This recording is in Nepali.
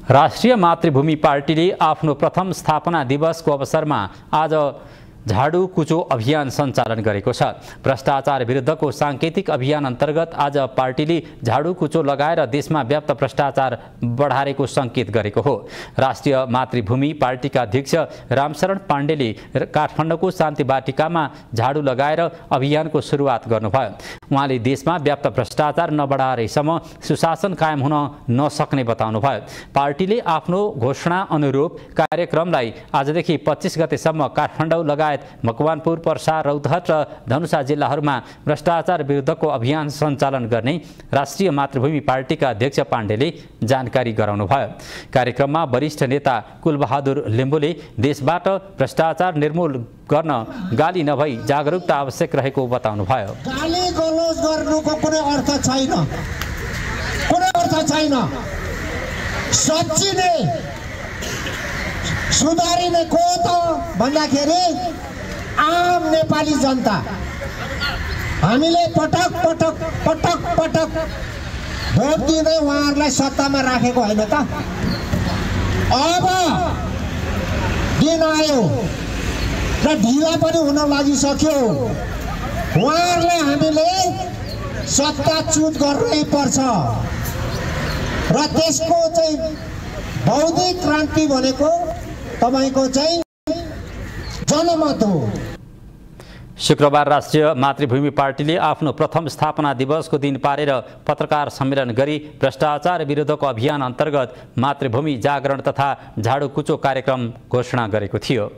राष्ट्रिय मातृभूमि पार्टीले आफ्नो प्रथम स्थापना दिवसको अवसरमा आज झाडु कुचो अभियान सञ्चालन गरेको छ। भ्रष्टाचार विरुद्धको सांकेतिक अभियान अन्तर्गत आज पार्टीले झाडु कुचो लगाएर देशमा व्याप्त भ्रष्टाचार बढारेको संकेत गरेको हो। राष्ट्रिय मातृभूमि पार्टीका अध्यक्ष रामशरण पाण्डेले काठमाडौँको शान्ति बाटिकामा झाडु लगाएर अभियानको सुरुवात गर्नुभयो। उहाँले देशमा व्याप्त भ्रष्टाचार नबढाएसम्म सुशासन कायम हुन नसक्ने बताउनुभयो। पार्टीले आफ्नो घोषणा अनुरूप कार्यक्रमलाई आजदेखि 25 गतेसम्म काठमाडौँ लगायत मकवानपुर, पर्सा, रौतहट र धनुषा जिल्लाहरूमा भ्रष्टाचार विरुद्धको अभियान सञ्चालन गर्ने राष्ट्रिय मातृभूमि पार्टीका अध्यक्ष पाण्डेले जानकारी गराउनुभयो। कार्यक्रममा वरिष्ठ नेता कुलबहादुर लिम्बुले देशबाट भ्रष्टाचार निर्मूल गर्न गाली नभई जागरुकता आवश्यक रहेको बताउनुभयो। गाली गलोज गर्नुको कुनै अर्थ छैन, कुनै अर्थ छैन। साँच्चै सुधारिने को त भन्दाखेरि आम नेपाली जनता। हामीले पटक पटक पटक पटक भोट दिँदै उहाँहरूलाई सत्तामा राखेको होइन त। अब दिन आयो र ढिला पनि हुन लागिसक्यो। उहाँहरूलाई हामीले सत्ताच्युत गर्नै पर्छ र त्यसको चाहिँ बौद्धिक क्रान्ति भनेको तपाईको चाहिँ जनमत हो। शुक्रबार राष्ट्रिय मातृभूमि पार्टीले आफ्नो प्रथम स्थापना दिवसको दिन पारेर पत्रकार सम्मेलन गरी भ्रष्टाचार विरुद्धको अभियान अन्तर्गत मातृभूमि जागरण तथा झाडु कुचो कार्यक्रम घोषणा गरेको थियो।